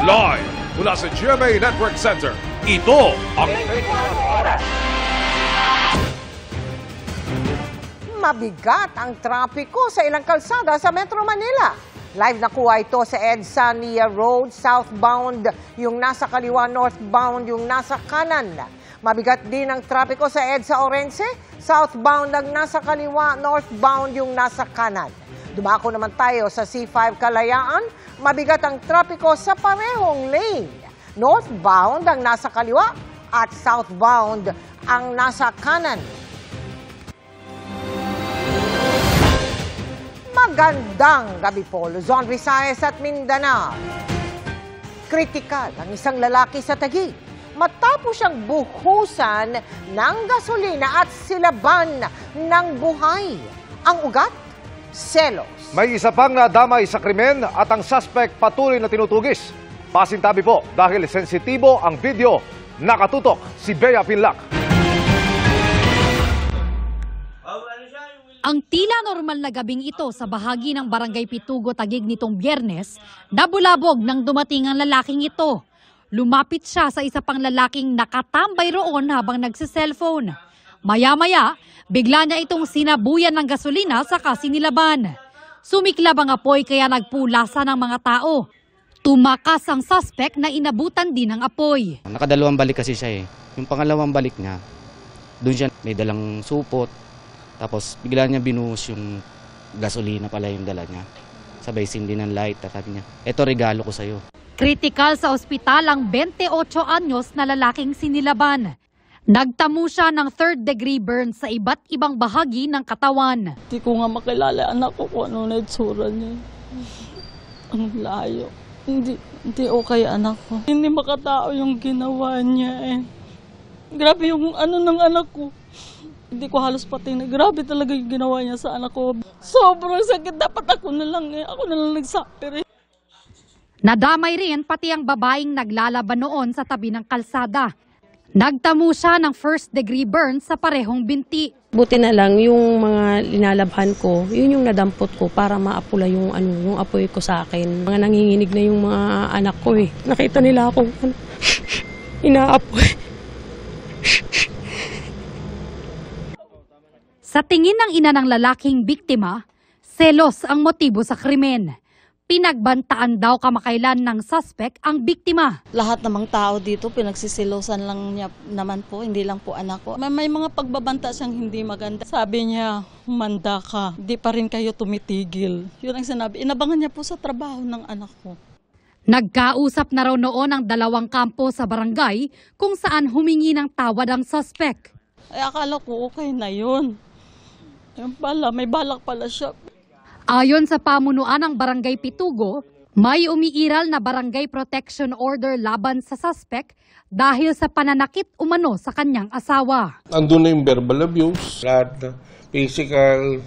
Live mula sa GMA Network Center, ito ang Mabigat ang trapiko sa ilang kalsada sa Metro Manila. Live nakuha ito sa EDSA Nia Road, southbound yung nasa kaliwa, northbound yung nasa kanan. Mabigat din ang trapiko sa EDSA Orense, southbound ang nasa kaliwa, northbound yung nasa kanan. Dumako naman tayo sa C5 Kalayaan, mabigat ang trapiko sa parehong lane. Northbound ang nasa kaliwa at southbound ang nasa kanan. Magandang gabi po, Luzon, Visayas at Mindanao. Kritikal ang isang lalaki sa Taguig matapos siyang buhusan ng gasolina at silaban ng buhay. Ang ugat? Selos. May isa pang nadamay sa krimen at ang suspect patuloy na tinutugis. Pasintabi po dahil sensitibo ang video. Nakatutok si Bea Pinlac. Ang tila normal na gabing ito sa bahagi ng Barangay Pitugo, Taguig nitong Biyernes, nabulabog nang dumating ang lalaking ito. Lumapit siya sa isa pang lalaking nakatambay roon habang nagsiselfone. Maya-maya, bigla niya itong sinabuyan ng gasolina sa sinilaban. Sumiklab ang apoy kaya nagpulasa ng mga tao. Tumakas ang suspect na inabutan din ng apoy. Nakadalawang balik kasi siya eh. Yung pangalawang balik niya, doon siya may dalang supot. Tapos bigla niya binuhos yung gasolina pala yung dala niya. Sabay sindi ng light at sabi niya, eto regalo ko sa'yo. Kritikal sa ospital ang 28 anyos na lalaking sinilaban. Nagtamo siya ng 3rd-degree burn sa iba't ibang bahagi ng katawan. Hindi ko nga makilala anak ko kung ano na itsura niya. Ang layo. Hindi okay anak ko. Hindi makatao yung ginawa niya eh. Grabe yung ano ng anak ko. Hindi ko halos patingin. Grabe talaga yung ginawa niya sa anak ko. Sobrang sakit. Dapat ako na lang eh. Ako na lang nagsapir eh. Nadamay rin pati ang babaeng naglalaban noon sa tabi ng kalsada. Nagtamo siya ng 1st-degree burn sa parehong binti. Buti na lang yung mga linalabhan ko, yun yung nadampot ko para maapula yung apoy ko sa akin. Mga nanginginig na yung mga anak ko eh. Nakita nila akong inaapoy. Sa tingin ng ina ng lalaking biktima, selos ang motibo sa krimen. Pinagbantaan daw kamakailan ng suspect ang biktima. Lahat namang tao dito, pinagsisilosan lang niya naman po, hindi lang po anak ko. May mga pagbabanta siyang hindi maganda. Sabi niya, humanda ka, di pa rin kayo tumitigil. Yun ang sinabi. Inabangan niya po sa trabaho ng anak ko. Nagkausap na raw noon ang dalawang kampo sa barangay kung saan humingi ng tawad ang suspect. Ay, akala ko okay na yun. Ayun pala, may balak pala siya. Ayon sa pamunuan ng Barangay Pitugo, may umiiral na barangay protection order laban sa suspect dahil sa pananakit umano sa kanyang asawa. Andun na yung verbal abuse, lahat na physical,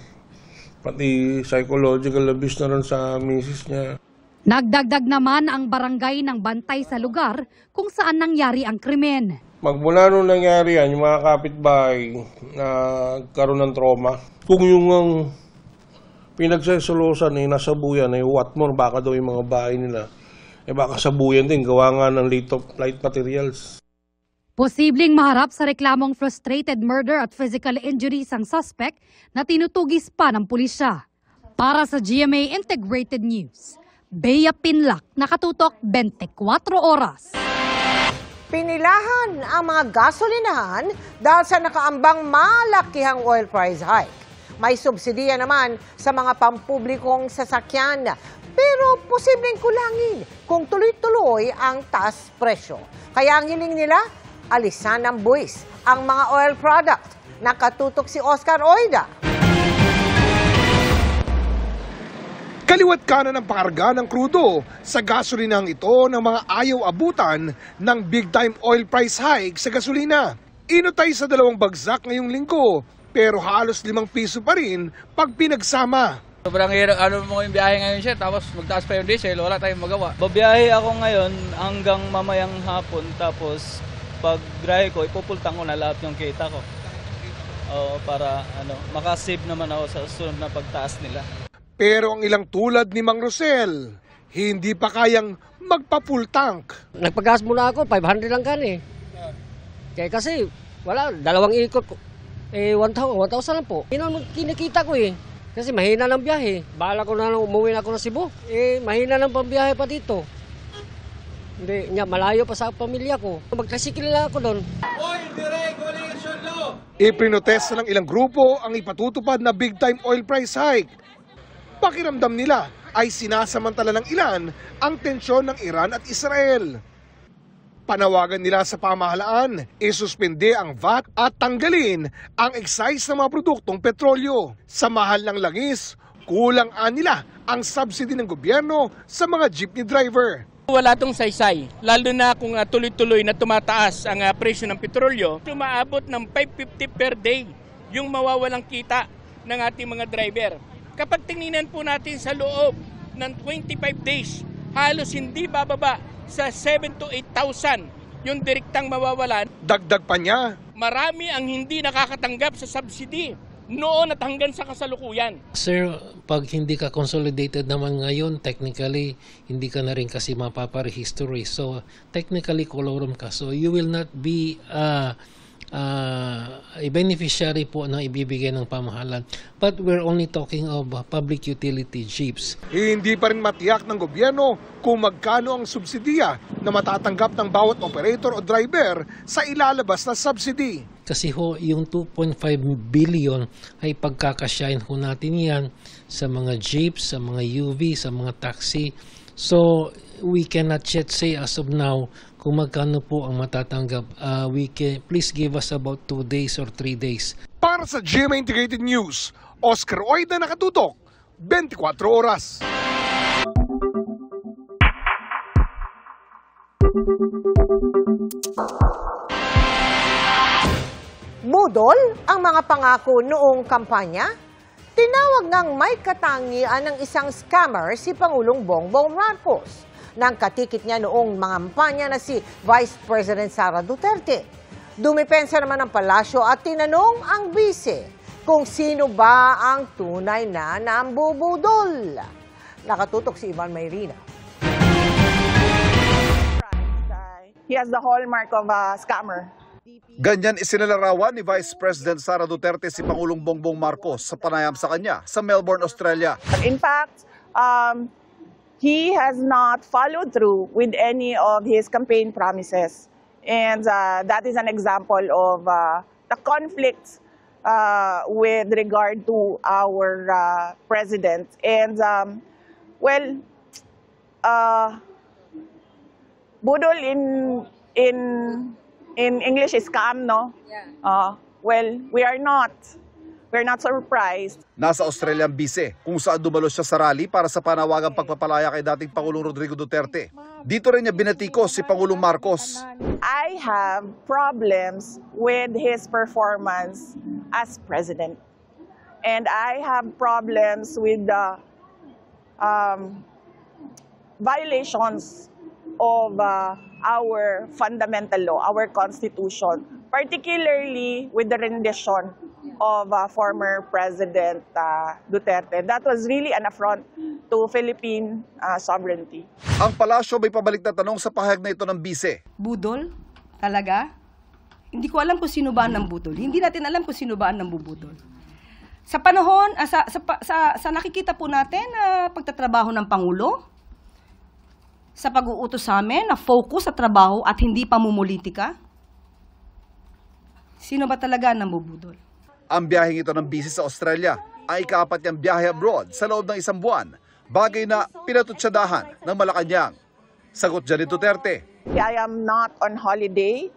pati psychological abuse na rin sa misis niya. Nagdagdag naman ang barangay ng bantay sa lugar kung saan nangyari ang krimen. Magmula nung nangyari yan, yung mga kapitbahay na karoon ng trauma, kung yung pinagsasulusan eh, nasabuyan eh, what more, baka daw yung mga bahay nila, eh baka sabuyan din, gawa nga ng light materials. Posibleng maharap sa reklamong frustrated murder at physical injuries ang suspect na tinutugis pa ng pulisya. Para sa GMA Integrated News, Bea Pinlac, nakatutok 24 oras. Pinilahan ang mga gasolinahan dahil sa nakaambang malakihang oil price hike. May subsidiya naman sa mga pampublikong sasakyan, pero posibleng kulangin kung tuloy-tuloy ang taas presyo. Kaya ang hiling nila, alisan ng buwis ang mga oil product. Nakatutok si Oscar Oida. Kaliwat kanan ang pakarga ng krudo sa gasolinang ito ng mga ayaw abutan ng big-time oil price hike sa gasolina. Inutay sa 2 bagsak ngayong linggo, pero halos 5 piso pa rin pag pinagsama. Sobrang hirap, mo yung biyahe ngayon siya, tapos magtaas pa yung diesel, wala tayong magawa. Babiyahe ako ngayon hanggang mamayang hapon, tapos pag drive ko, ipupultang ko na lahat yung kita ko. Para makasave naman ako sa susunod na pagtaas nila. Pero ang ilang tulad ni Mang Rosel, hindi pa kayang magpa-full tank. Nagpagas muna ako, 500 lang kan eh. Kaya kasi, wala, 2 ikot ko. 1,000 lang po. Yun ang kinikita ko eh. Kasi mahina ng biyahe. Bahala ko na lang umuwi na ako ng Cebu. Mahina ng pambiyahe pa dito. Hindi, malayo pa sa pamilya ko. Magkasikil lang ako doon. Iprinotesta ng ilang grupo ang ipatutupad na big-time oil price hike. Pakiramdam nila ay sinasamantala ng ilan ang tensyon ng Iran at Israel. Panawagan nila sa pamahalaan, isuspende ang VAT at tanggalin ang excise ng mga produktong petrolyo. Sa mahal ng langis, kulang nila ang subsidy ng gobyerno sa mga jeepney driver. Wala tong saysay, lalo na kung tuloy-tuloy na tumataas ang presyo ng petrolyo. Tumaabot ng 550 per day yung mawawalang kita ng ating mga driver. Kapag tingnan po natin sa loob ng 25 days, halos hindi bababa sa 7,000 to 8,000 yung direktang mawawalan. Dagdag pa niya, marami ang hindi nakakatanggap sa subsidy noon at hanggang sa kasalukuyan. Sir, pag hindi ka consolidated naman ngayon, technically, hindi ka na rin kasi mapaparehistory. So, technically, colorum ka. So, you will not be a beneficiary po ng ibibigay ng pamahalaan. But we're only talking of public utility jeeps. Hindi pa rin matiyak ng gobyerno kung magkano ang subsidiya na matatanggap ng bawat operator o driver sa ilalabas na subsidy. Kasi ho, yung 2.5 billion ay pagkakasyahin ho natin yan sa mga jeeps, sa mga UV, sa mga taxi. So, we cannot yet say as of now kung magkano po ang matatanggap. Please give us about 2 days or 3 days. Para sa GMA Integrated News, Oscar Oida, nakatutok, 24 oras. Budol ang mga pangako noong kampanya? Tinawag ng may katangian ng isang scammer si Pangulong Bongbong Marcos nang katikit niya noong mga kampanya na si Vice President Sara Duterte. Dumipensa naman ang palasyo at tinanong ang bise kung sino ba ang tunay na nambubudol. Nakatutok si Ivan Mayrina. He has the hallmark of a scammer. Ganyan isinalarawan ni Vice President Sara Duterte si Pangulong Bongbong Marcos sa panayam sa kanya sa Melbourne, Australia. In fact, he has not followed through with any of his campaign promises. And that is an example of the conflict with regard to our president. And, budol in English is scam, no? Yeah. We are not. We're not surprised. Nasa Australian bise kung saan dumalo siya sa rally para sa panawagang pagpapalaya kay dating Pangulong Rodrigo Duterte. Dito rin niya binatikos si Pangulong Marcos. I have problems with his performance as president. And I have problems with the violations of our fundamental law, our constitution, particularly with the rendition of former President Duterte. That was really an affront to Philippine sovereignty. Ang palasyo may pabalik na tanong sa pahayag na ito ng bise. Budol? Talaga? Hindi ko alam kung sino ba ang nambudol. Hindi natin alam kung sino ba ang nambubudol. Sa panahon, sa nakikita po natin na pagtatrabaho ng Pangulo, sa pag-uutos sa amin na focus sa trabaho at hindi pamumulitika, sino ba talaga ang nambubudol? Ang biyaheng ito ng bise sa Australia ay ika-4 niyang biyahe abroad sa loob ng 1 buwan, bagay na pinatutsadahan ng Malacanang. Sagot dyan ni Duterte. I am not on holiday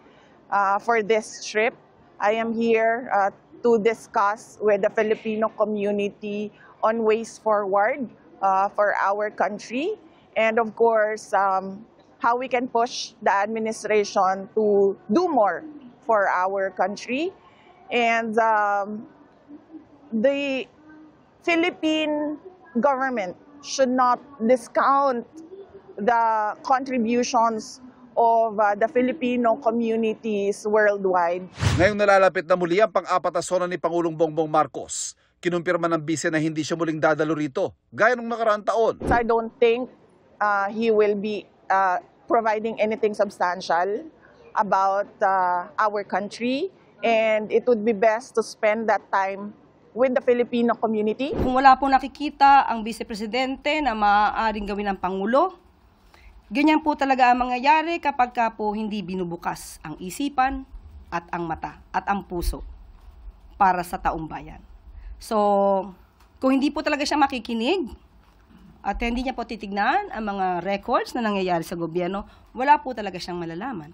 for this trip. I am here to discuss with the Filipino community on ways forward for our country. And of course, how we can push the administration to do more for our country. And the Philippine government should not discount the contributions of the Filipino communities worldwide. Ngayong nalalapit na muli ang pang-4 na sona ni Pangulong Bongbong Marcos, kinumpirma ng bise na hindi siya muling dadalo rito, gaya ng nakaraang taon. I don't think he will be providing anything substantial about our country, and it would be best to spend that time with the Filipino community. Kung wala po nakikita ang Vice Presidente na maaaring gawin ng Pangulo, ganyan po talaga ang mangyayari kapag ka po hindi binubukas ang isipan at ang mata at ang puso para sa taong bayan. So, kung hindi po talaga siya makikinig at hindi niya po titignan ang mga records na nangyayari sa gobyerno, wala po talaga siyang malalaman.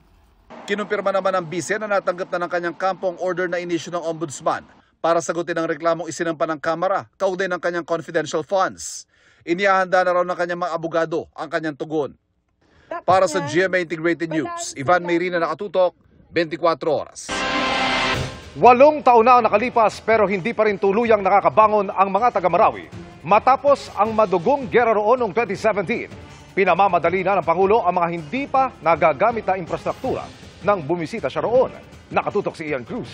Kinumpirma naman ng bise na natanggap na ng kanyang kampong order na inisyu ng ombudsman para sagutin ang reklamong isinampa ng Kamara kaugnay ng kanyang confidential funds. Inihahanda na raw ng kanyang mga abogado ang kanyang tugon. Para sa GMA Integrated News, Ivan Mayrina, nakatutok, 24 oras. 8 taon na ang nakalipas pero hindi pa rin tuluyang nakakabangon ang mga taga-Marawi. Matapos ang madugong gera roon noong 2017, pinamamadali na ng Pangulo ang mga hindi pa nagagamit na infrastruktura nang bumisita siya roon. Nakatutok si Ian Cruz.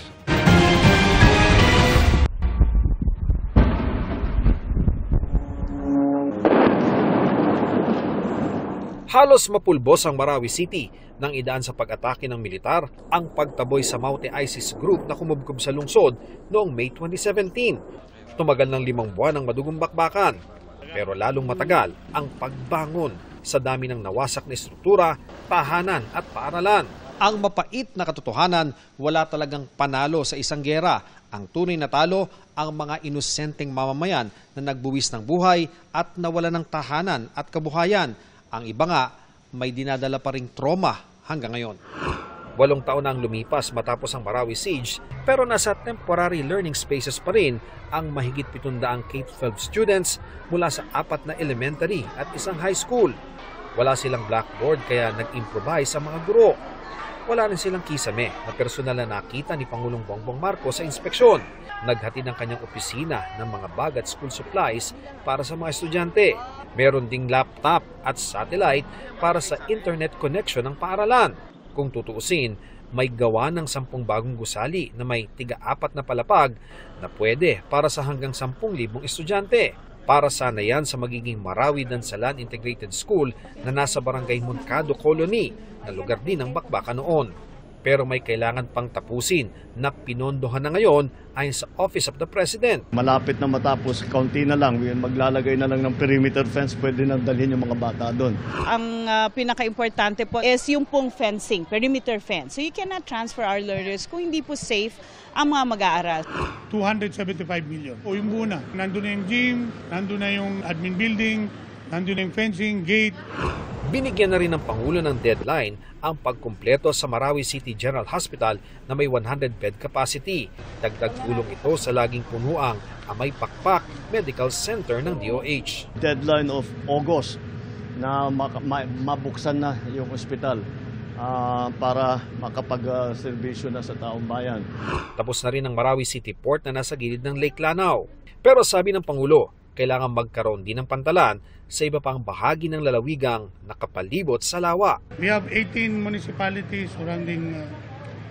Halos mapulbos ang Marawi City nang idaan sa pag-atake ng militar ang pagtaboy sa Maute ISIS group na kumubkob sa lungsod noong May 2017. Tumagal ng 5 buwan ang madugong bakbakan, pero lalong matagal ang pagbangon sa dami ng nawasak na estruktura, tahanan at paaralan. Ang mapait na katotohanan, wala talagang panalo sa isang gera. Ang tunay na talo, ang mga inosenteng mamamayan na nagbuwis ng buhay at nawala ng tahanan at kabuhayan. Ang iba nga, may dinadala pa ring trauma hanggang ngayon. 8 taon na ang lumipas matapos ang Marawi Siege, pero nasa temporary learning spaces pa rin ang mahigit 700 K-12 students mula sa 4 na elementary at 1 high school. Wala silang blackboard kaya nag-improvise ang mga guro. Wala rin silang kisame na personal na nakita ni Pangulong Bongbong Marcos sa inspeksyon. Naghatid ng kanyang opisina ng mga bag at school supplies para sa mga estudyante. Meron ding laptop at satellite para sa internet connection ng paaralan. Kung tutuusin, may gawa ng 10 bagong gusali na may tiga-4 na palapag na pwede para sa hanggang 10,000 estudyante. Para sana yan sa magiging Marawi Dansalan Integrated School na nasa Barangay Moncado Colony na lugar din ng bakbakan noon. Pero may kailangan pang tapusin na pinondohan na ngayon ayon sa Office of the President. Malapit na matapos, kaunti na lang, maglalagay na lang ng perimeter fence, pwede na dalhin yung mga bata doon. Ang pinaka-importante po is yung pong fencing, perimeter fence. So you cannot transfer our learners kung hindi po safe ang mga mag-aaral. 275 million. O yung buo na. Nandun na yung gym, nandun na yung admin building, nandun na yung fencing, gate. Binigyan na rin ng Pangulo ng deadline ang pagkumpleto sa Marawi City General Hospital na may 100-bed capacity. Dagdag tulong ito sa laging punuang Amay Pakpak Medical Center ng DOH. Deadline of August na mabuksan na yung ospital para makapag-serbisyo na sa taong bayan. Tapos na rin ang Marawi City Port na nasa gilid ng Lake Lanao. Pero sabi ng Pangulo, kailangan magkaroon din ng pantalan sa iba pang bahagi ng lalawigang nakapalibot sa lawa. We have 18 municipalities surrounding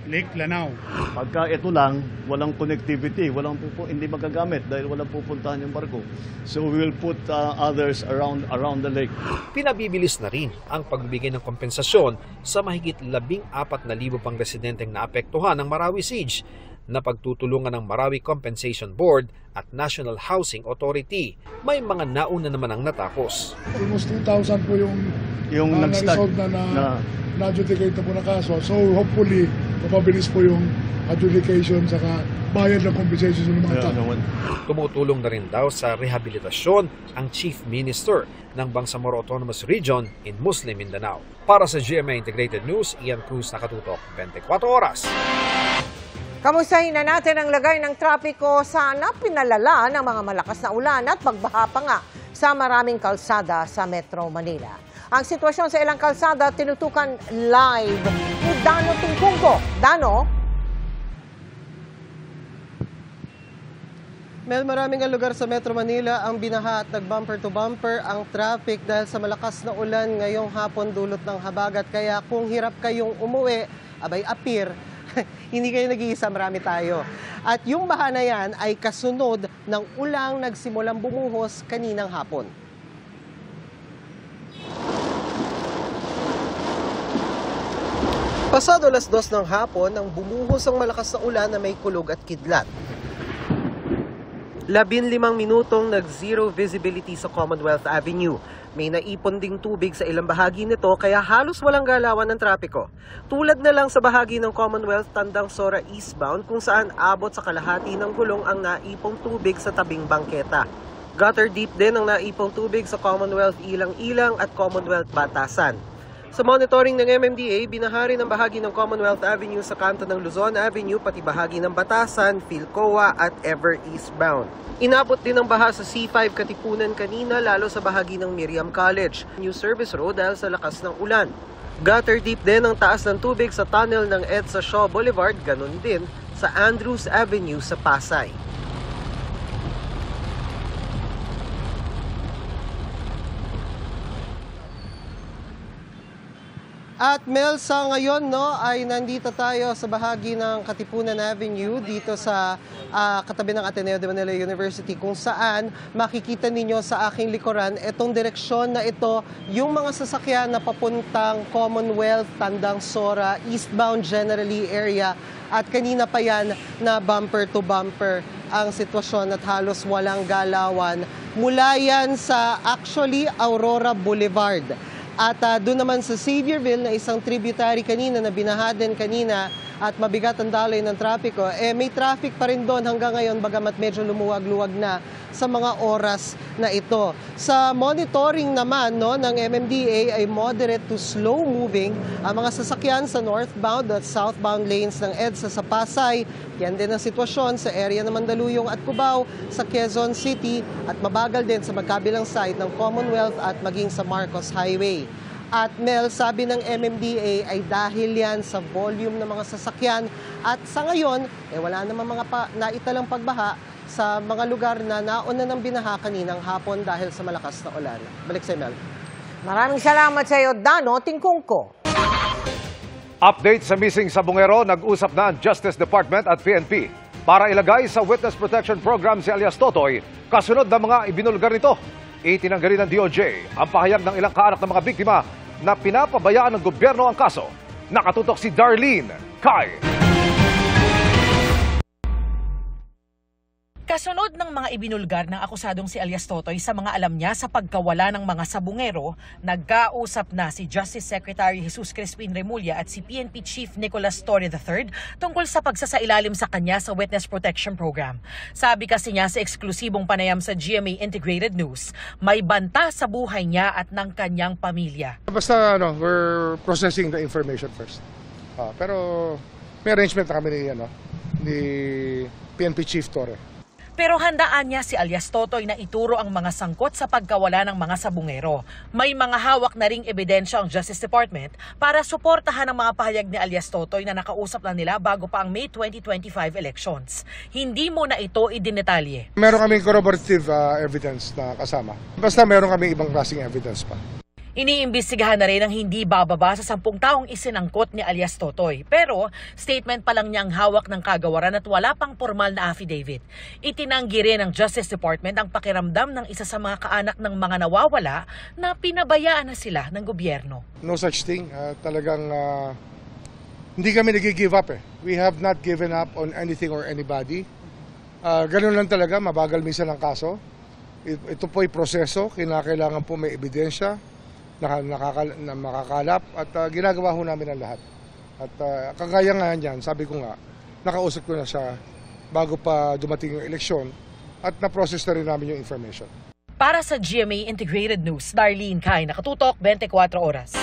Lake Lanao. Pagka ito lang, walang connectivity, hindi magagamit dahil walang pupuntahan yung barko. So we will put others around the lake. Pinabibilis na rin ang pagbibigay ng kompensasyon sa mahigit 14,000 pang residenteng naapektuhan ng Marawi Siege na pagtutulungan ng Marawi Compensation Board at National Housing Authority. May mga nauna naman ang natapos. Almost 2,000 po yung nag-start na-adjudicate na po na kaso. So hopefully, mapabilis po yung adjudication saka bayad ng compensation ng mga tao. Tumutulong na rin daw sa rehabilitasyon ang Chief Minister ng Bangsamoro Autonomous Region in Muslim Mindanao. Para sa GMA Integrated News, Ian Cruz, nakatutok 24 oras. Kamustahin na natin ang lagay ng trapiko sa pinalala ng mga malakas na ulan at pagbaha pa nga sa maraming kalsada sa Metro Manila. Ang sitwasyon sa ilang kalsada tinutukan live ni Dano Tungkungko. Dano? Mel, maraming lugar sa Metro Manila ang binaha at nag-bumper to bumper ang traffic dahil sa malakas na ulan ngayong hapon dulot ng habagat. Kaya kung hirap kayong umuwi, abay appear, hindi kayo nag-iisa, marami tayo. At yung baha na yan ay kasunod ng ulang nagsimulang bumuhos kaninang hapon. Pasado 2:00 ng hapon nang bumuhos ang malakas na ulan na may kulog at kidlat. 15 minutong nag-zero visibility sa Commonwealth Avenue. May naipon ding tubig sa ilang bahagi nito kaya halos walang galawan ng trapiko. Tulad na lang sa bahagi ng Commonwealth Tandang Sora eastbound kung saan abot sa kalahati ng gulong ang naipong tubig sa tabing bangketa. Gutter deep din ang naipong tubig sa Commonwealth Ilang-Ilang at Commonwealth Batasan. Sa monitoring ng MMDA, binahari ng bahagi ng Commonwealth Avenue sa kanto ng Luzon Avenue, pati bahagi ng Batasan, Philcoa at Ever eastbound. Inabot din ang baha sa C5 Katipunan kanina, lalo sa bahagi ng Miriam College, New Service Road dahil sa lakas ng ulan. Gutter deep din ang taas ng tubig sa tunnel ng EDSA Shaw Boulevard, ganun din sa Andrews Avenue sa Pasay. At Mel, sa ngayon ay nandito tayo sa bahagi ng Katipunan Avenue dito sa katabi ng Ateneo de Manila University kung saan makikita ninyo sa aking likuran itong direksyon na ito, yung mga sasakyan na papuntang Commonwealth, Tandang Sora, eastbound generally area at kanina pa yan na bumper to bumper ang sitwasyon at halos walang galawan. Mula yan sa actually Aurora Boulevard. At doon naman sa Xavierville na isang tributary kanina na binaha din kanina at mabigat ang daloy ng trapiko, may traffic pa rin doon hanggang ngayon bagamat medyo lumuwag-luwag na sa mga oras na ito. Sa monitoring naman ng MMDA ay moderate to slow moving ang mga sasakyan sa northbound at southbound lanes ng EDSA sa Pasay. Yan din ang sitwasyon sa area ng Mandaluyong at Cubao sa Quezon City at mabagal din sa magkabilang side ng Commonwealth at maging sa Marcos Highway. At Mel, sabi ng MMDA ay dahil yan sa volume ng mga sasakyan at sa ngayon, wala namang mga naitalang pagbaha sa mga lugar na nauna ng binaha kaninang hapon dahil sa malakas na ulan. Balik sa Mel. Maraming salamat sa iyo, Dano Tingkungko. Update sa missing sabungero, nag-usap na ang Justice Department at PNP para ilagay sa Witness Protection Program si alias Totoy kasunod ng mga ibinulgar nito. Itinanggali ng DOJ ang pahayag ng ilang kaanak ng mga biktima na pinapabayaan ng gobyerno ang kaso. Nakatutok si Darlene Kai. Kasunod ng mga ibinulgar ng akusadong si alias Totoy sa mga alam niya sa pagkawala ng mga sabungero, nagkausap na si Justice Secretary Jesus Crispin Remulla at si PNP Chief Nicolas Torre III tungkol sa pagsasailalim sa kanya sa Witness Protection Program. Sabi kasi niya sa eksklusibong panayam sa GMA Integrated News, may banta sa buhay niya at ng kanyang pamilya. Basta we're processing the information first. Pero may arrangement na kami ni PNP Chief Torre. Pero handaan niya si alias Totoy na ituro ang mga sangkot sa pagkawala ng mga sabungero. May mga hawak na ring ebidensya ang Justice Department para suportahan ang mga pahayag ni alias Totoy na nakausap na nila bago pa ang May 2025 elections. Hindi mo na ito idinetalye. Meron kaming corroborative evidence na kasama. Basta meron kaming ibang klaseng evidence pa. Iniimbestigahan na rin ang hindi bababa sa 10 taong isinangkot ni alias Totoy. Pero statement pa lang niyang hawak ng kagawaran at wala pang formal na affidavit. Itinanggi rin ng Justice Department ang pakiramdam ng isa sa mga kaanak ng mga nawawala na pinabayaan na sila ng gobyerno. No such thing. Talagang hindi kami nag-give up. We have not given up on anything or anybody. Ganun lang talaga, mabagal minsan ang kaso. Ito po'y proseso, kinakailangan po may ebidensya na makakalap at ginagawa ho namin ang lahat. At kagaya nga yan, sabi ko nga, nakausap ko na siya bago pa dumating yung eleksyon at na-process na rin namin yung information. Para sa GMA Integrated News, Darlene Kai, nakatutok 24 oras.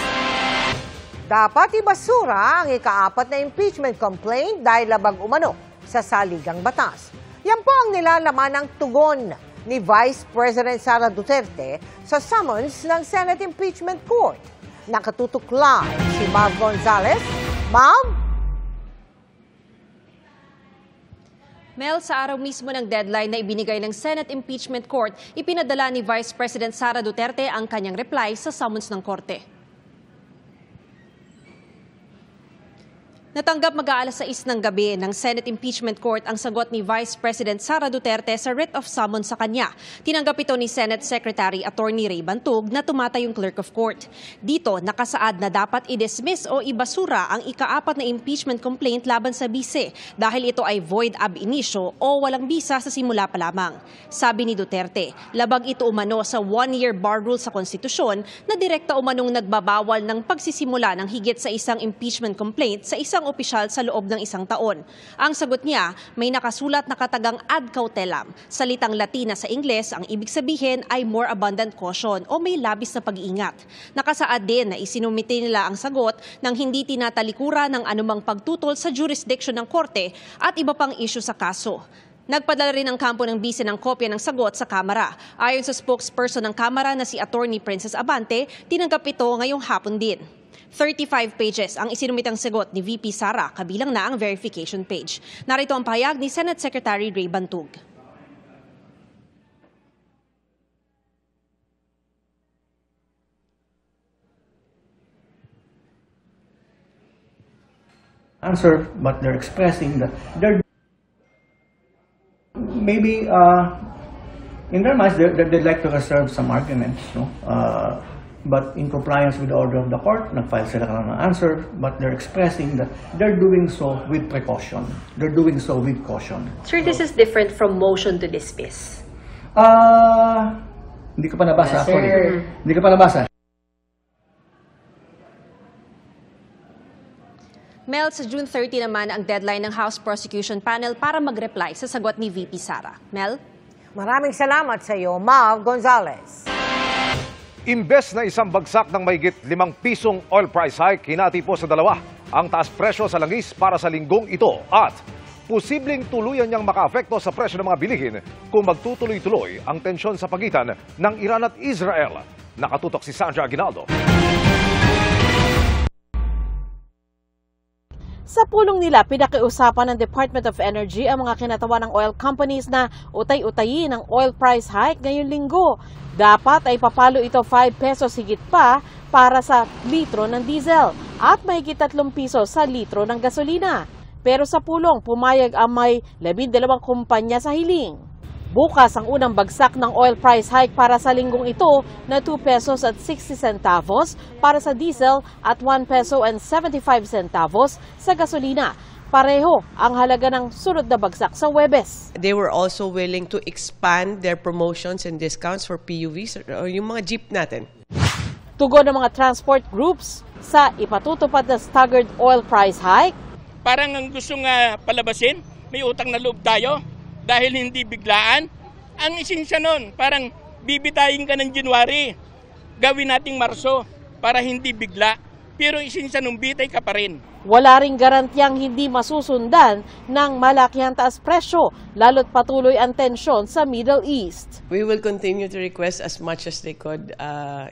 Dapat ibasura ang ika-4 na impeachment complaint dahil labag umano sa saligang batas. Yan po ang nilalaman ng tugon ni Vice President Sara Duterte sa summons ng Senate Impeachment Court. Nakatutok live si Mav Gonzalez. Mav? Mel, sa araw mismo ng deadline na ibinigay ng Senate Impeachment Court, ipinadala ni Vice President Sara Duterte ang kanyang reply sa summons ng korte. Natanggap mag-aalas 6 ng gabi ng Senate Impeachment Court ang sagot ni Vice President Sara Duterte sa writ of summons sa kanya. Tinanggap ito ni Senate Secretary Attorney Ray Bantug na tumatayong Clerk of Court. Dito, nakasaad na dapat i-dismiss o ibasura ang ika-4 na impeachment complaint laban sa bise dahil ito ay void ab initio o walang bisa sa simula pa lamang. Sabi ni Duterte, labag ito umano sa one-year bar rule sa konstitusyon na direkta umanong nagbabawal ng pagsisimula ng higit sa isang impeachment complaint sa isang opisyal sa loob ng 1 taon. Ang sagot niya, may nakasulat na katagang ad cautelam. Salitang Latina sa Ingles, ang ibig sabihin ay more abundant caution o may labis na pag-iingat. Nakasaad din na isinumite nila ang sagot nang hindi tinatalikuran ng anumang pagtutol sa jurisdiction ng korte at iba pang issue sa kaso. Nagpadala rin ang kampo ng bise ng kopya ng sagot sa Kamara. Ayon sa spokesperson ng Kamara na si Attorney Princess Abante, tinanggap ito ngayong hapon din. 35 pages ang isinumitang sagot ni VP Sara, kabilang na ang verification page. Narito ang pahayag ni Senate Secretary Ray Bantug. Answer, but they're expressing that they're maybe in their minds they'd like to reserve some arguments, no? But in compliance with the order of the court, nag-file sila ng answer, but they're expressing that they're doing so with precaution. They're doing so with caution. Sir, this is different from motion to dismiss. Hindi ko pa nabasa. Yes, sorry. sir. Hindi ko pa nabasa. Mel, sa June 30 naman ang deadline ng House Prosecution Panel para mag-reply sa sagot ni VP Sara. Mel? Maraming salamat sa iyo, Mav Gonzalez. Imbes na isang bagsak ng mahigit 5 pisong oil price hike, hinati po sa 2 ang taas presyo sa langis para sa linggong ito at posibleng tuluyan niyang makaapekto sa presyo ng mga bilihin kung magtutuloy-tuloy ang tensyon sa pagitan ng Iran at Israel. Nakatutok si Sandra Aguinaldo. Sa pulong nila, pinakiusapan ng Department of Energy ang mga kinatawan ng oil companies na utay-utayin ang oil price hike ngayong linggo. Dapat ay papalo ito 5 pesos higit pa para sa litro ng diesel at mahigit 3 piso sa litro ng gasolina. Pero sa pulong, pumayag ang may 12 kumpanya sa hiling. Bukas ang unang bagsak ng oil price hike para sa linggong ito na 2 pesos at 60 centavos para sa diesel at 1 peso and 75 centavos sa gasolina. Pareho ang halaga ng sunod na bagsak sa Huwebes. They were also willing to expand their promotions and discounts for PUVs or yung mga jeep natin. Tugon ng mga transport groups sa ipatutupad na staggered oil price hike. Parang ang gusto nga palabasin, may utang na loob tayo. Dahil hindi biglaan, ang isinsya nun, parang bibitayin ka ng January, gawin nating Marso para hindi bigla, pero isinsya nung bitay ka pa rin. Wala ring garantiyang hindi masusundan ng malakihang taas presyo, lalo't patuloy ang tensyon sa Middle East. We will continue to request as much as they could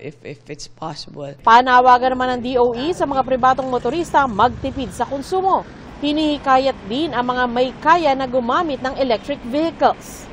if it's possible. Panawagan naman ng DOE sa mga pribadong motorista magtipid sa konsumo. Hinihikayat din ang mga may kaya na gumamit ng electric vehicles.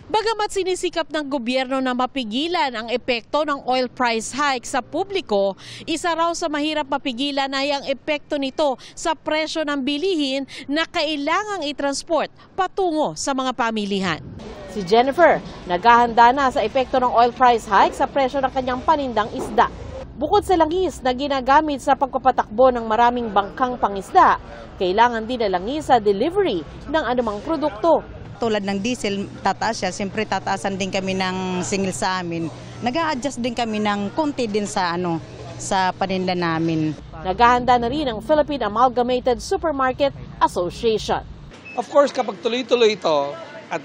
Bagamat sinisikap ng gobyerno na mapigilan ang epekto ng oil price hike sa publiko, isa raw sa mahirap mapigilan ay ang epekto nito sa presyo ng bilihin na kailangang i-transport patungo sa mga pamilihan. Si Jennifer, naghahanda na sa epekto ng oil price hike sa presyo ng kanyang panindang isda. Bukod sa langis na ginagamit sa pagpapatakbo ng maraming bangkang pangisda, kailangan din na langis sa delivery ng anumang produkto. Tulad ng diesel, tataas siya. Siyempre tataasan din kami ng singil sa amin. Nag-a-adjust din kami ng konti din sa paninda namin. Naghahanda na rin ang Philippine Amalgamated Supermarket Association. Of course, kapag tuloy-tuloy ito at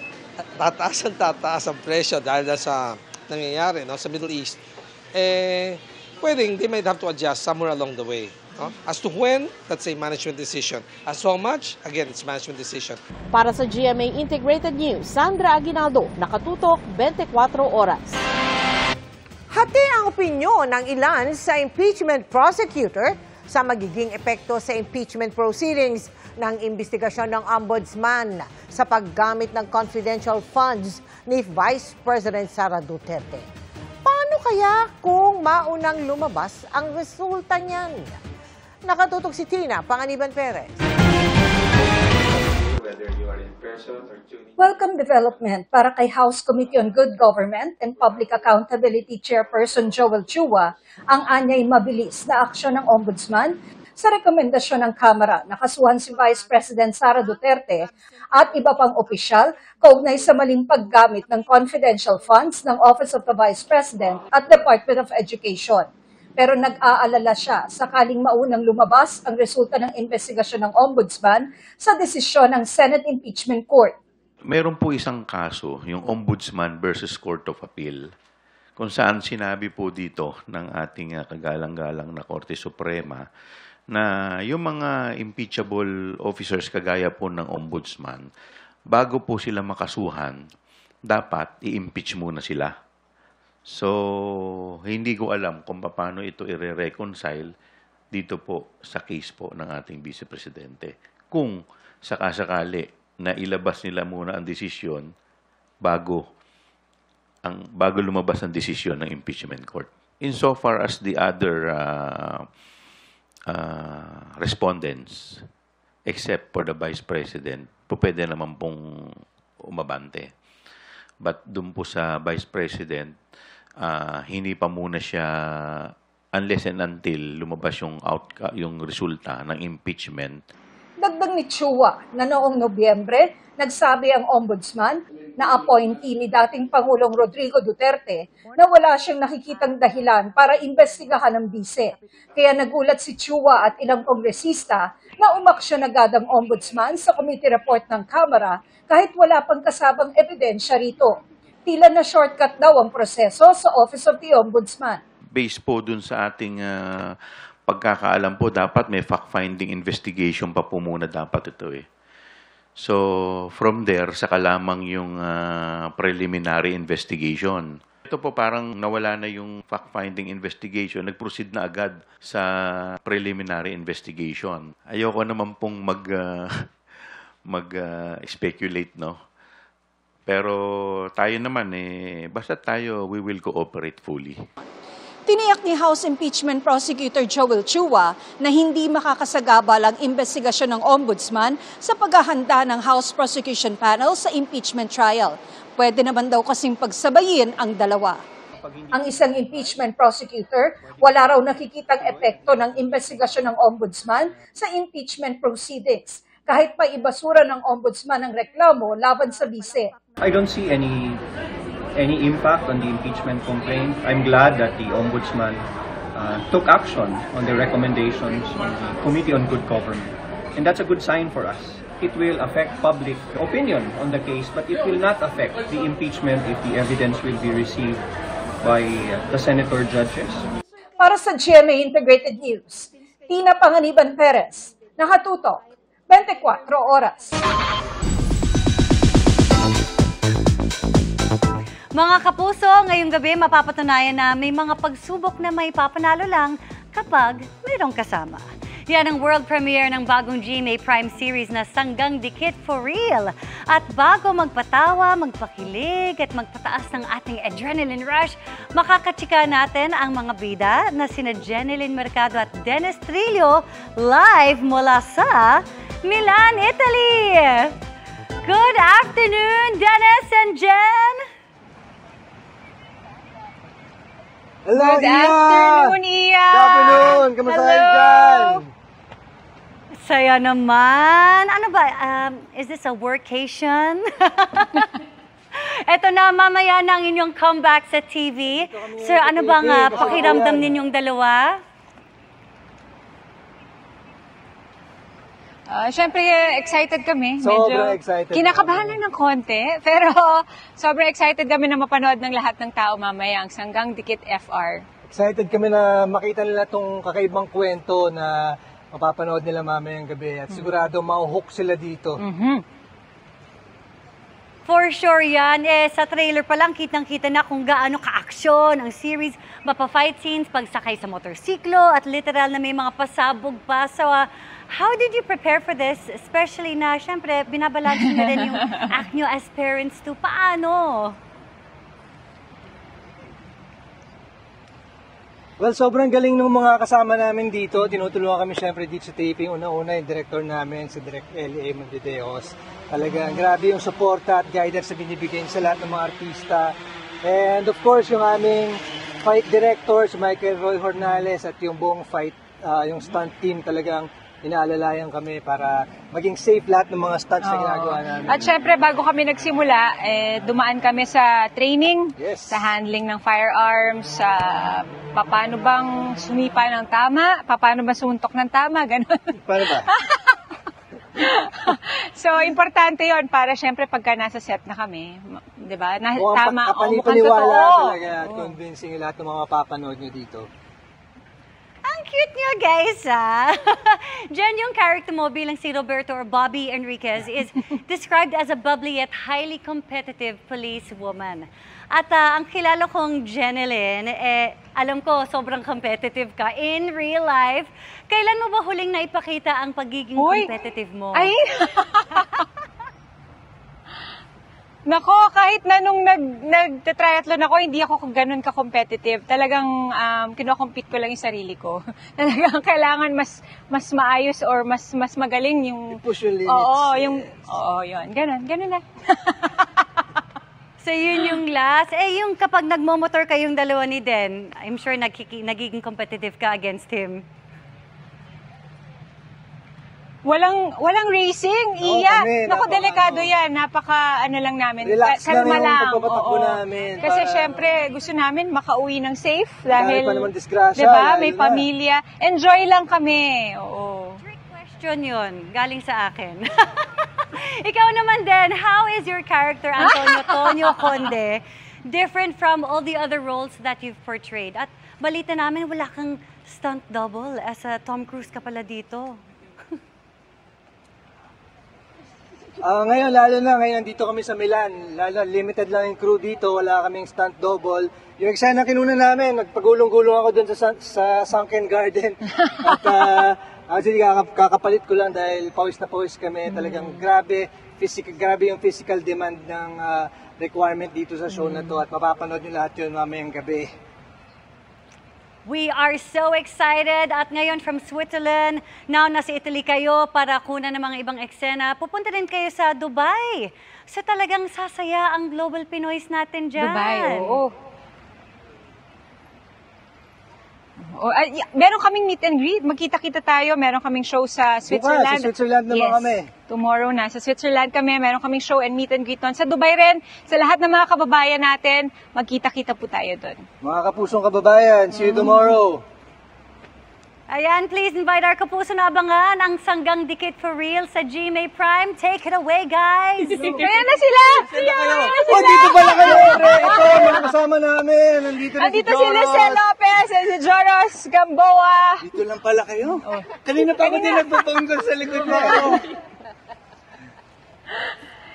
tataas ang presyo dahil sa nangyayari sa Middle East, pwedeng they might have to adjust somewhere along the way. As to when, that's a management decision. As to how much, again, it's management decision. Para sa GMA Integrated News, Sandra Aguinaldo, nakatutok 24 oras. Hati ang opinyon ng ilan sa impeachment prosecutor sa magiging epekto sa impeachment proceedings ng investigasyon ng Ombudsman sa paggamit ng confidential funds ni Vice President Sara Duterte. Paano kaya kung maunang lumabas ang resulta niyan? Nakatutok si Tina Panganiban Perez. Welcome development para kay House Committee on Good Government and Public Accountability Chairperson Joel Chua ang anyay mabilis na aksyon ng Ombudsman sa rekomendasyon ng Kamara na kasuhan si Vice President Sara Duterte at iba pang opisyal kaugnay sa maling paggamit ng confidential funds ng Office of the Vice President at Department of Education. Pero nag-aalala siya sakaling maunang lumabas ang resulta ng investigasyon ng Ombudsman sa desisyon ng Senate Impeachment Court. Meron po isang kaso, yung Ombudsman versus Court of Appeal, kung saan sinabi po dito ng ating kagalang-galang na Korte Suprema na yung mga impeachable officers kagaya po ng Ombudsman, bago po sila makasuhan, dapat i-impeach muna sila. So, hindi ko alam kung paano ito i-reconcile dito po sa case po ng ating Vice Presidente. Kung sakasakali na ilabas nila muna ang desisyon bago lumabas ang desisyon ng impeachment court. Insofar as the other respondents, except for the Vice President, pwede naman pong umabante. But doon po sa Vice President, hindi pa muna siya, unless and until lumabas yung resulta ng impeachment. Dagdag ni Chua na noong Nobyembre, nagsabi ang Ombudsman na appointee ni dating Pangulong Rodrigo Duterte na wala siyang nakikitang dahilan para imbestigahan ang bise. Kaya nagulat si Chua at ilang kongresista na umaksyon agad ang Ombudsman sa committee report ng Kamara kahit wala pang kasabang ebidensya rito. Tila na shortcut daw ang proseso sa Office of the Ombudsman. Based po dun sa ating pagkakaalam po, dapat may fact-finding investigation pa po muna dapat ito eh. So, from there, saka lamang yung preliminary investigation. Ito po parang nawala na yung fact-finding investigation, nag-proceed na agad sa preliminary investigation. Ayoko naman pong mag-speculate, no? Pero tayo naman basta tayo, we will cooperate fully. Tiniyak ni House Impeachment Prosecutor Joel Chua na hindi makakasagabal ang investigasyon ng Ombudsman sa paghahanda ng House Prosecution Panel sa impeachment trial. Pwede naman daw kasing pagsabayin ang dalawa. Ang isang impeachment prosecutor, wala raw nakikitang epekto ng investigasyon ng Ombudsman sa impeachment proceedings, kahit pa ibasura ng Ombudsman ang reklamo laban sa bise. I don't see any impact on the impeachment complaint. I'm glad that the Ombudsman took action on the recommendations of the Committee on Good Government. And that's a good sign for us. It will affect public opinion on the case, but it will not affect the impeachment if the evidence will be received by the senator judges. Para sa GMA Integrated News, Tina Panganiban Perez, nakatutok, 24 oras. Mga kapuso, ngayong gabi mapapatunayan na may mga pagsubok na may papanalo lang kapag mayroong kasama. Yan ang world premiere ng bagong GMA Prime series na Sanggang Dikit for Real. At bago magpatawa, magpakilig at magpataas ng ating adrenaline rush, makakatsika natin ang mga bida na sina Jeneline Mercado at Dennis Trillo live mula sa Milan, Italy. Good afternoon, Dennis and Jen. Hello, Good afternoon, Iya. Good afternoon. Kamusta kayo dyan? Saya naman. Ano ba? Is this a workation? Ito na, mamaya na ang inyong comeback sa TV. Sir, ano bang pakiramdam ninyong dalawa? Siyempre, excited kami. Sobrang excited. Kinakabahan lang ng konti. Pero sobrang excited kami na mapanood ng lahat ng tao mamaya ang Sanggang Dikit FR. Excited kami na makita nila itong kakaibang kwento na mapapanood nila mamayang gabi. At sigurado mauhook sila dito. For sure yan. Sa trailer pa lang, kitang-kita na kung gaano ka-aksyon ang series. Mapa-fight scenes, pagsakay sa motorsiklo, at literal na may mga pasabog pa. So, how did you prepare for this? Especially na, syempre, binabalance nyo din yung act nyo as parents too. Paano? Well, sobrang galing ng mga kasama namin dito. Tinutulungan kami syempre dito sa taping. Una-una yung director namin, si Direk L.A. Mandideos. Talagang grabe yung suporta at guidance na binibigay sa lahat ng mga artista. And of course, yung aming fight director, si Michael Roy Hornales, at yung buong fight, yung stunt team, talagang inaalalayan kami para maging safe lahat ng mga stunts na ginagawa namin. At syempre, bago kami nagsimula, dumaan kami sa training, sa handling ng firearms, sa paano bang sumipa ng tama, paano ba suntok ng tama, gano'n. Paano ba? So, importante yon para syempre pagka nasa set na kami, di ba? Tama, mukhang Kapanipaniwala totoo. talaga at convincing lahat ng mga mapapanood nyo dito. Ang cute niyo, guys, ha? Jen, yung character mo bilang si Roberto or Bobby Enriquez is described as a bubbly yet highly competitive police woman. At ang kilala kong Jenilyn, alam ko sobrang competitive ka in real life. Kailan mo ba huling naipakita ang pagiging competitive mo? Ay! Nako, kahit na nung nag-triathlon ako, hindi ako ganun ka-competitive. Talagang kino-compete ko lang yung sarili ko. Talagang kailangan mas maayos or mas magaling yung... Push your limits. Oo, yun. Ganun na. So yun yung last. Yung kapag nagmomotor kayong dalawa ni Den, I'm sure nagiging competitive ka against him. Walang racing, iya. Naku, delikado yan. Napaka, lang namin. Relax lang kalma yung pagpapatakbo namin. Kasi syempre, gusto namin makauwi ng safe. Dahil, pa naman disgrasya. diba, may pamilya. Enjoy lang kami. Oo. Trick question yun, galing sa akin. Ikaw naman din, how is your character, Antonio Tonyo Conde, different from all the other roles that you've portrayed? At balita namin, wala kang stunt double as a Tom Cruise ka pala dito. Ngayon, lalo na ngayon nandito kami sa Milan. Lalo, limited lang yung crew dito, wala kaming stunt double. Yung eksena kinuna namin, nagpagulong-gulong ako doon sa Sunken Garden. At actually, kakapalit ko lang dahil pawis na pawis kami. Talagang grabe yung physical demand ng requirement dito sa show na to. At mapapanood nyo lahat yun mamayang gabi. We are so excited at ngayon from Switzerland, now nasa Italy kayo para kunan ng mga ibang eksena. Pupunta din kayo sa Dubai. So talagang sasaya ang Global Pinoys natin dyan. Dubai, oo. Meron kaming meet and greet. Magkita-kita tayo. Meron kaming show sa Switzerland. Bukas, sa Switzerland naman kami. Tomorrow na. Sa Switzerland kami. Meron kaming show and meet and greet doon. Sa Dubai rin, sa lahat ng mga kababayan natin, magkita-kita po tayo doon. Mga kapusong kababayan, see you tomorrow. Ayan, please invite our kapuso na abangan ang Sanggang Dikit for Real sa GMA Prime. Take it away, guys! Ayan na sila! Dito pala kayo! Ito, mga kasama namin. Nandito si Lucien Lopez and si Joros Gamboa. Dito lang pala kayo? Kanina pa ako din nagpapanggol sa likod mo.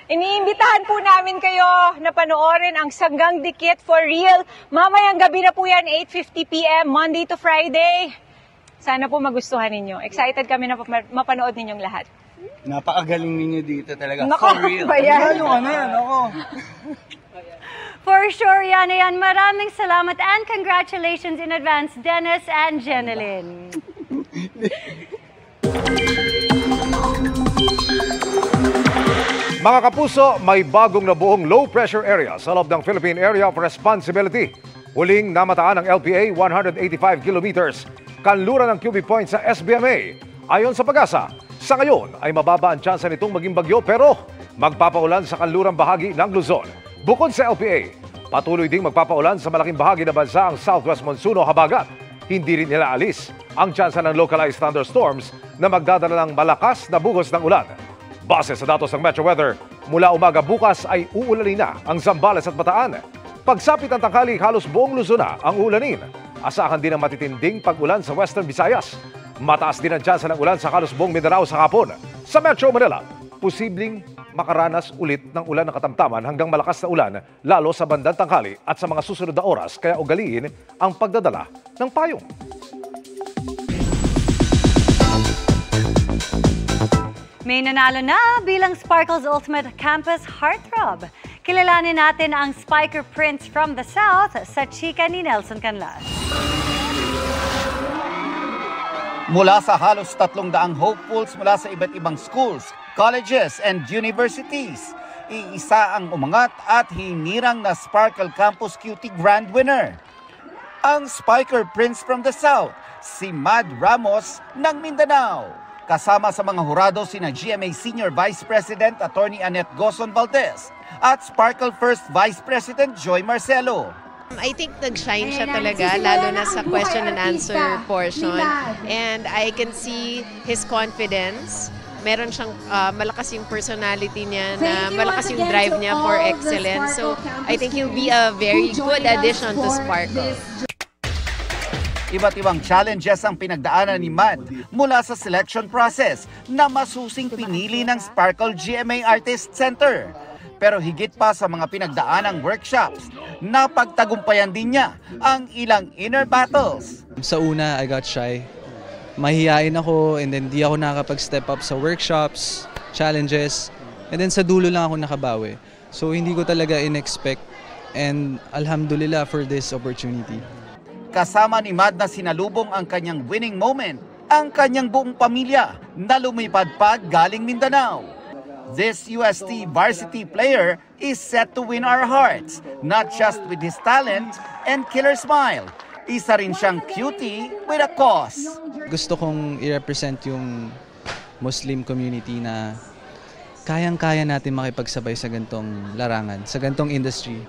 Iniimbitahan po namin kayo na panoorin ang Sanggang Dikit for Real. Mamayang gabi na po yan, 8:50 p.m., Monday to Friday. Sana po magustuhan ninyo. Excited kami na mapanood ninyong lahat. Napakagaling ninyo dito talaga. Nako, for real. bayan. For sure, yan. Maraming salamat and congratulations in advance, Dennis and Jenilyn. Mga kapuso, may bagong nabuong low-pressure area sa loob ng Philippine Area of Responsibility. Huling namataan ng LPA 185 kilometers kanluran ng QB point sa SBMA. Ayon sa Pag-asa, sa ngayon ay mababa ang tsansa nitong maging bagyo pero magpapaulan sa kanlurang bahagi ng Luzon. Bukod sa LPA, patuloy ding magpapaulan sa malaking bahagi ng bansa ang Southwest Monsoon o Habagat. Hindi rin nila alis ang tsansa ng localized thunderstorms na magdadala ng malakas na bugos ng ulan. Base sa datos ng Metro Weather, mula umaga bukas ay uulanin na ang Zambales at Bataan. Pagsapit ng tanghali, halos buong Luzon na ang uulanin. Asahan din ang matitinding pag-ulan sa Western Visayas. Mataas din ang tsansa ng ulan sa halos buong Mindanao sa hapon. Sa Metro Manila, posibleng makaranas ulit ng ulan na katamtaman hanggang malakas na ulan, lalo sa bandang tanghali at sa mga susunod na oras, kaya ugaliin ang pagdadala ng payong. May nanalo na bilang Sparkle's Ultimate Campus Heartthrob. Kilalanin natin ang Spiker Prince from the South sa chika ni Nelson Canlas. Mula sa halos 300 hopefuls mula sa iba't ibang schools, colleges, and universities, iisa ang umangat at hinirang na Sparkle Campus Cutie Grand Winner. Ang Spiker Prince from the South, si Mad Ramos ng Mindanao. Kasama sa mga hurado sina GMA Senior Vice President Attorney Annette Gozon Valdez at Sparkle First Vice President Joy Marcelo. I think nag-shine siya talaga, lalo na sa question and answer portion. And I can see his confidence. Meron siyang malakas yung personality niya, na malakas yung drive niya for excellence. So I think he'll be a very good addition to Sparkle. Iba't ibang challenges ang pinagdaanan ni Mad mula sa selection process na masusing pinili ng Sparkle GMA Artist Center. Pero higit pa sa mga pinagdaanang workshops, napagtagumpayan din niya ang ilang inner battles. Sa una, I got shy. Mahihain ako and then di ako nakakapag-step up sa workshops, challenges, and then sa dulo lang ako nakabawi. So hindi ko talaga in-expect and alhamdulillah for this opportunity. Kasama ni Mad na sinalubong ang kanyang winning moment, ang kanyang buong pamilya na lumipad pa galing Mindanao. This UST varsity player is set to win our hearts, not just with his talent and killer smile. Isa rin siyang cutie with a cause. Gusto kong i-represent yung Muslim community na kayang-kaya natin makipagsabay sa gantong larangan, sa gantong industry.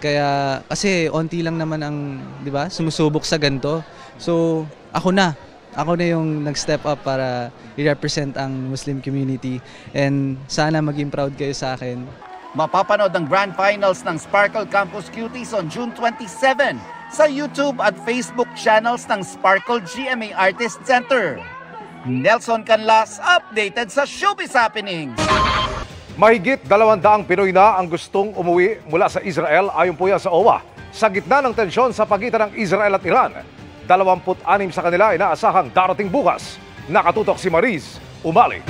Kaya kasi onti lang naman ang, 'di ba, sumusubok sa ganto. So, ako na yung nag-step up para i-represent ang Muslim community and sana maging proud kayo sa akin. Mapapanood ang Grand Finals ng Sparkle Campus Cuties on June 27 sa YouTube at Facebook channels ng Sparkle GMA Artist Center. Nelson Canlas, updated sa Showbiz Happenings. Mahigit 200 Pinoy na ang gustong umuwi mula sa Israel ayon po yan sa OWA. Sa gitna ng tensyon sa pagitan ng Israel at Iran, 26 sa kanila ay inaasahang darating bukas. Nakatutok si Mariz Umali.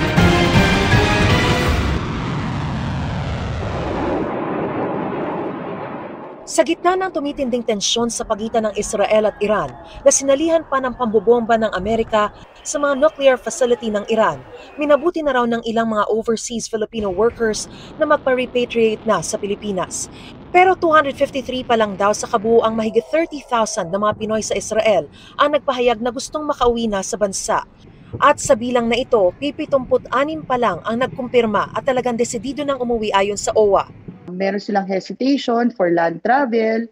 Sa gitna ng tumitinding tensyon sa pagitan ng Israel at Iran na sinalihan pa ng pambobomba ng Amerika sa mga nuclear facility ng Iran, minabuti na raw ng ilang mga overseas Filipino workers na magpa-repatriate na sa Pilipinas. Pero 253 pa lang daw sa kabuuang mahigit 30,000 na mga Pinoy sa Israel ang nagpahayag na gustong makauwi na sa bansa. At sa bilang na ito, 76 pa lang ang nagkumpirma at talagang desidido ng umuwi ayon sa OWA. Meron silang hesitation for land travel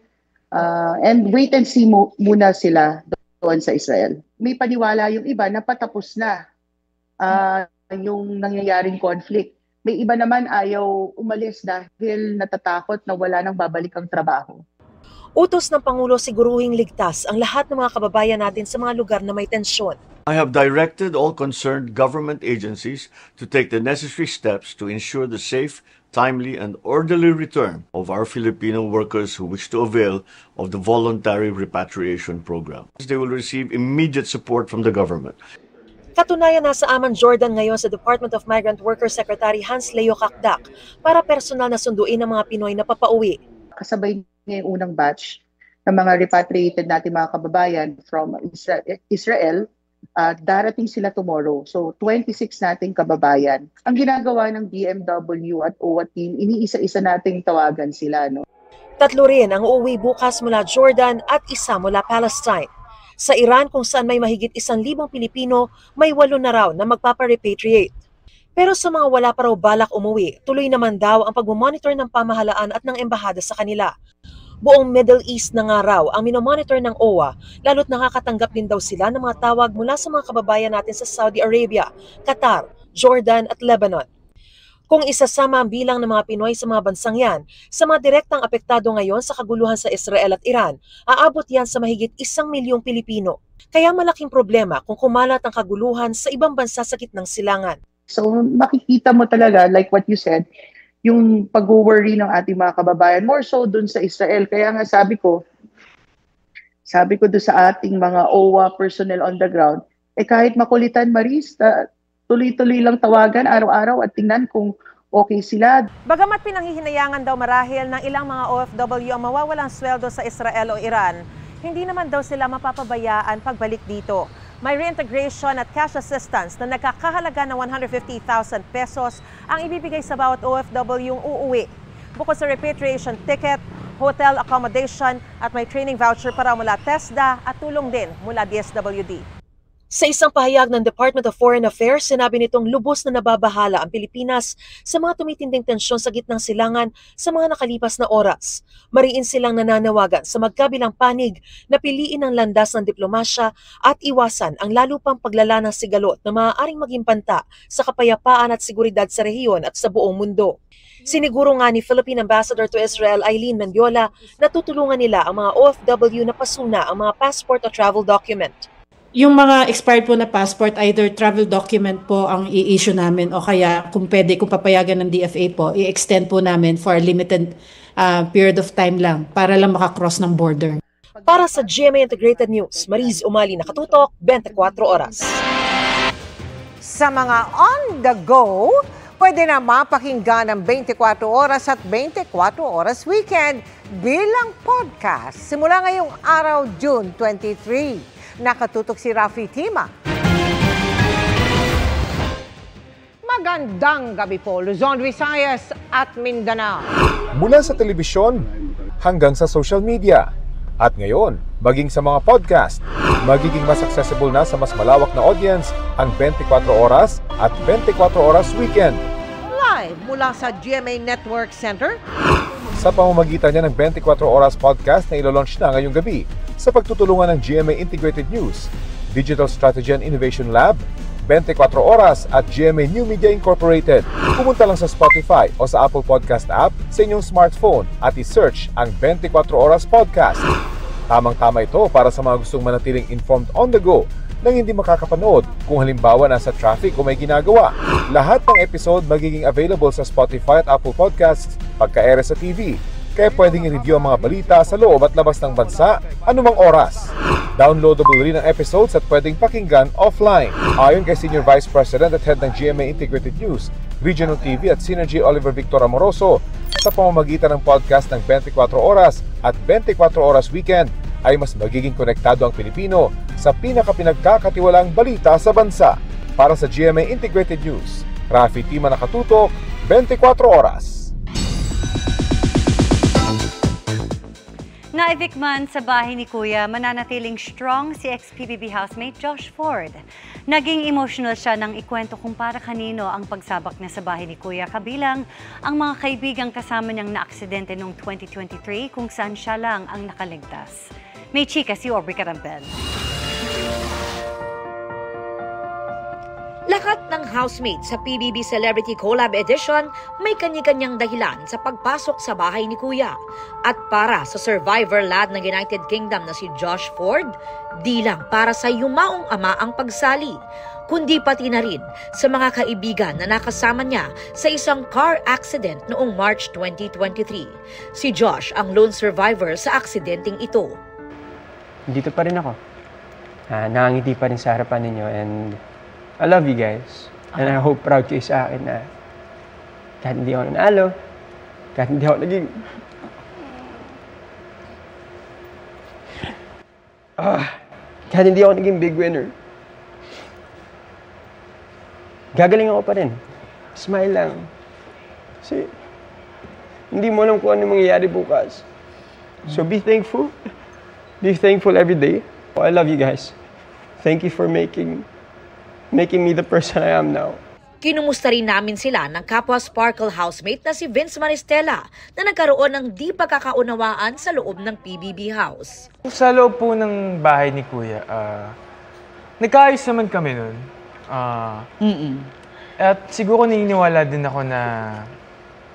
and wait and see muna sila doon sa Israel. May paniwala yung iba na patapos na yung nangyayaring conflict. May iba naman ayaw umalis dahil natatakot na wala nang babalik ang trabaho. Utos ng Pangulo siguruhing ligtas ang lahat ng mga kababayan natin sa mga lugar na may tensyon. I have directed all concerned government agencies to take the necessary steps to ensure the safe, timely, and orderly return of our Filipino workers who wish to avail of the voluntary repatriation program. They will receive immediate support from the government. Katunayan, nasa Amman, Jordan ngayon sa Department of Migrant Workers Secretary Hans Leo Kakdak para personal na sunduin ng mga Pinoy na papauwi. Kasabay niya yung unang batch ng mga repatriated natin mga kababayan from Israel. Darating sila tomorrow. So 26 nating kababayan. Ang ginagawa ng DMW at OWA team, iniisa-isa nating tawagan sila. No? 3 rin ang uuwi bukas mula Jordan at 1 mula Palestine. Sa Iran, kung saan may mahigit 1,000 Pilipino, may 8 na raw na magpapa-repatriate. Pero sa mga wala pa raw balak umuwi, tuloy naman daw ang pag-monitor ng pamahalaan at ng embahada sa kanila. Buong Middle East na nga raw ang minomonitor ng OWA, lalo't nakakatanggap din daw sila ng mga tawag mula sa mga kababayan natin sa Saudi Arabia, Qatar, Jordan at Lebanon. Kung isasama ang bilang ng mga Pinoy sa mga bansang yan, sa mga direktang apektado ngayon sa kaguluhan sa Israel at Iran, aabot yan sa mahigit 1 milyong Pilipino. Kaya malaking problema kung kumalat ang kaguluhan sa ibang bansa sa gitnang silangan. So makikita mo talaga, like what you said, yung pag-worry ng ating mga kababayan, more so dun sa Israel. Kaya nga sabi ko doon sa ating mga OWA personnel on the ground, kahit makulitan, Maris, tuloy-tuloy lang tawagan araw-araw at tingnan kung okay sila. Bagamat pinanghihinayangan daw marahil ng ilang mga OFW ang mawawalang sweldo sa Israel o Iran, hindi naman daw sila mapapabayaan pagbalik dito. May reintegration at cash assistance na nagkakahalaga ng 150,000 pesos ang ibibigay sa bawat OFW yung uuwi. Bukod sa repatriation ticket, hotel accommodation at may training voucher para mula TESDA at tulong din mula DSWD. Sa isang pahayag ng Department of Foreign Affairs, sinabi nitong lubos na nababahala ang Pilipinas sa mga tumitinding tensyon sa gitnang silangan sa mga nakalipas na oras. Mariin silang nananawagan sa magkabilang panig na piliin ang landas ng diplomasya at iwasan ang lalo pang paglala ng sigalot na maaaring maging panta sa kapayapaan at seguridad sa rehiyon at sa buong mundo. Siniguro nga ni Philippine Ambassador to Israel Eileen Mendiola na tutulungan nila ang mga OFW na pasuna ang mga passport o travel document. Yung mga expired po na passport, either travel document po ang i-issue namin o kaya kung pwede, kung papayagan ng DFA po, i-extend po namin for a limited period of time lang para lang makakross ng border. Para sa GMA Integrated News, Mariz Umali, nakatutok, 24 oras. Sa mga on the go, pwede na mapakinggan ang 24 oras at 24 oras weekend bilang podcast. Simula ngayong araw, June 23. Nakatutok si Rafi Tima. Magandang gabi po, Luzon, Visayas at Mindanao. Mula sa telebisyon hanggang sa social media. At ngayon, maging sa mga podcast, magiging mas accessible na sa mas malawak na audience ang 24 oras at 24 oras weekend. Live mula sa GMA Network Center. Sa pamamagitan niya ng 24 oras podcast na ilo-launch na ngayong gabi sa pagtutulungan ng GMA Integrated News, Digital Strategy and Innovation Lab, 24 oras at GMA New Media Incorporated. Pumunta lang sa Spotify o sa Apple Podcast app sa inyong smartphone at i-search ang 24 oras podcast. Tamang-tama ito para sa mga gustong manatiling informed on the go nang hindi makakapanood kung halimbawa nasa traffic o may ginagawa. Lahat ng episode magiging available sa Spotify at Apple Podcasts pagka-ere sa TV. Kaya pwedeng i-review ang mga balita sa loob at labas ng bansa anumang oras. Downloadable rin ang episodes at pwedeng pakinggan offline. Ayon kay Senior Vice President at Head ng GMA Integrated News, Regional TV at Synergy Oliver Victor Amoroso, sa pamamagitan ng podcast ng 24 oras at 24 oras weekend, ay mas magiging konektado ang Pilipino sa pinakapinagkakatiwalaang balita sa bansa. Para sa GMA Integrated News, Rafi Tima, nakatutok, 24 oras. Naibig man sa bahay ni Kuya, mananatiling strong si ex-PBB housemate Josh Ford. Naging emotional siya nang ikwento kung para kanino ang pagsabak niya sa bahay ni Kuya, kabilang ang mga kaibigang kasama niyang naaksidente noong 2023 kung saan siya lang ang nakaligtas. May chika si Aubrey Carampel. Lahat ng housemate sa PBB Celebrity Collab Edition may kanya-kanyang dahilan sa pagpasok sa bahay ni Kuya. At para sa survivor lad ng United Kingdom na si Josh Ford, di lang para sa yumaong ama ang pagsali, kundi pati na rin sa mga kaibigan na nakasama niya sa isang car accident noong March 2023. Si Josh ang lone survivor sa aksidenteng ito. Dito pa rin ako. Nakangiti pa rin sa harapan ninyo and I love you guys. And I hope proud kayo sa akin na kahit hindi ako nanalo, kahit hindi ako naging... kahit hindi ako naging big winner, gagaling ako pa rin. Smile lang. Kasi hindi mo alam kung ano mangyayari bukas. So be thankful. Be thankful every day. I love you guys. Thank you for making me the person I am now. Kinumusta rin namin sila ng kapwa Sparkle housemate na si Vince Maristella na nagkaroon ng di pagkakaunawaan sa loob ng PBB house. Sa loob po ng bahay ni Kuya, nagkaayos naman kami nun. At siguro naniniwala din ako na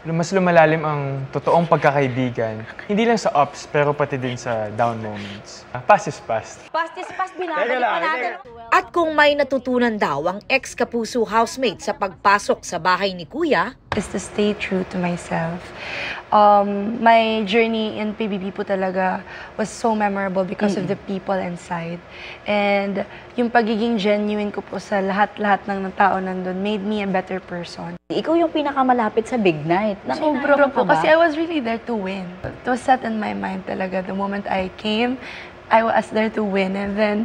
mas lumalalim ang totoong pagkakaibigan. Hindi lang sa ups, pero pati din sa down moments. Past is past. Past is past, binabalik pa natin. At kung may natutunan daw ang ex-Kapuso housemate sa pagpasok sa bahay ni Kuya, is to stay true to myself. My journey in PBB po talaga was so memorable because of the people inside. And yung pagiging genuine ko po sa lahat-lahat ng tao nandun made me a better person. Ikaw yung pinakamalapit sa big night. Sobra po kasi I was really there to win. It was set in my mind talaga the moment I came I was there to win. And then,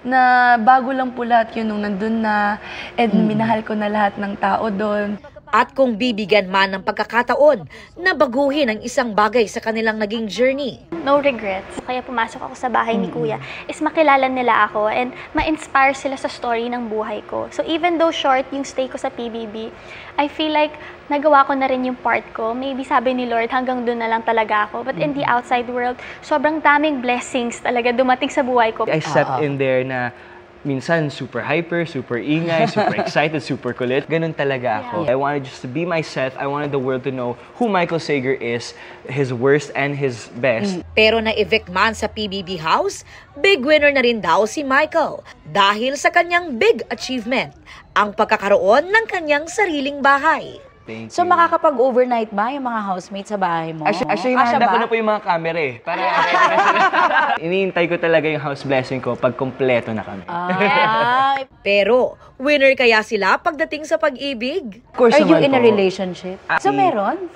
na bago lang po lahat yun nung nandun na, and minahal ko na lahat ng tao doon. At kung bibigyan man ng pagkakataon na baguhin ang isang bagay sa kanilang naging journey. No regrets. Kaya pumasok ako sa bahay ni Kuya is makilala nila ako and ma-inspire sila sa story ng buhay ko. So even though short yung stay ko sa PBB, I feel like nagawa ko na rin yung part ko. Maybe sabi ni Lord, hanggang doon na lang talaga ako. But in the outside world, sobrang daming blessings talaga dumating sa buhay ko. I stepped in there na minsan super hyper, super ingay, super excited, super kulit. Ganun talaga ako. I wanted just to be myself. I wanted the world to know who Michael Sager is, his worst and his best. Pero na-evict man sa PBB house, big winner na rin daw si Michael dahil sa kanyang big achievement, ang pagkakaroon ng kanyang sariling bahay. So makakapag-overnight ba yung mga housemates sa bahay mo? Actually, nahanda ko na po yung mga camera eh. Para iniintay ko talaga yung house blessing ko pag kompleto na kami. Pero, winner kaya sila pagdating sa pag-ibig? Are you in a relationship? So meron?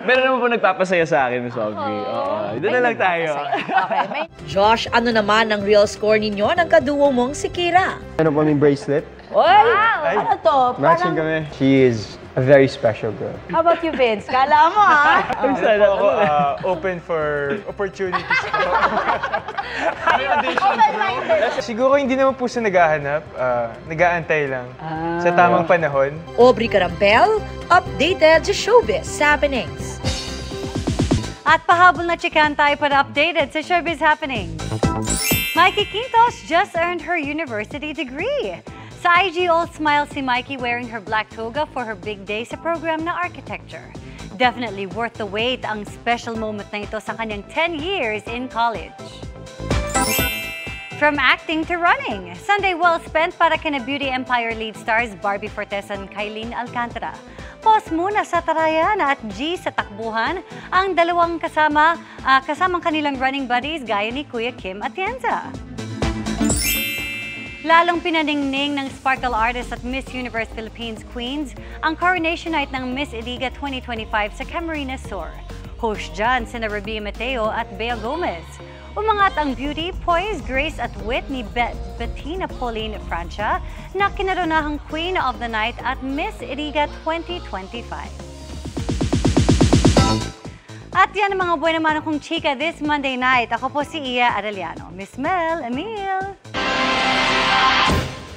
Meron naman po nagpapasaya sa akin, Miss Audrey. Doon na lang tayo. Josh, ano naman ang real score ninyo ng kaduo mong si Kira? Ano po yung bracelet? Oy! Ano to? Matching kami. She is a very special girl. How about you, Vince? Kala mo, ha? Ako open for opportunities po. Siguro hindi naman po sa naghahanap. Nag-aantay lang sa tamang panahon. Aubrey Carampel, updated sa showbiz happenings. At pahabol na chikan tayo para updated sa showbiz happenings. Mikey Quintos just earned her university degree. Sa IG, all smile si Mikey wearing her black toga for her big day sa program na architecture. Definitely worth the wait ang special moment na ito sa kanyang 10 years in college. From acting to running, Sunday well spent para kina Beauty Empire lead stars Barbie Fortes and Kylene Alcantara. Pause muna sa tarayan at G sa takbuhan ang dalawang kasamang kanilang running buddies gaya ni Kuya Kim Atienza. Lalong pinaningning ng Sparkle Artist at Miss Universe Philippines Queens ang coronation night ng Miss Iliga 2025 sa Camarines Sur. Host dyan sina Rabia Mateo at Bea Gomez. Umangat ang beauty, poise, grace at wit ni Bettina Pauline Francia na kinaronahang Queen of the Night at Miss Iliga 2025. At yan ang mga buwan naman akong chika this Monday night. Ako po si Iya Arellano. Miss Mel, Emil.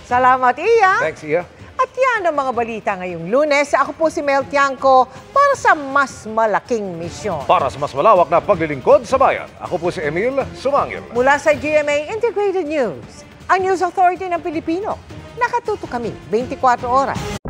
Salamat, Iya. Thanks, Iya. At yan ang mga balita ngayong Lunes. Ako po si Mel Tiangco para sa mas malaking misyon. Para sa mas malawak na paglilingkod sa bayan, ako po si Emil Sumangil. Mula sa GMA Integrated News, ang News Authority ng Pilipino. Nakatuto kami 24 oras.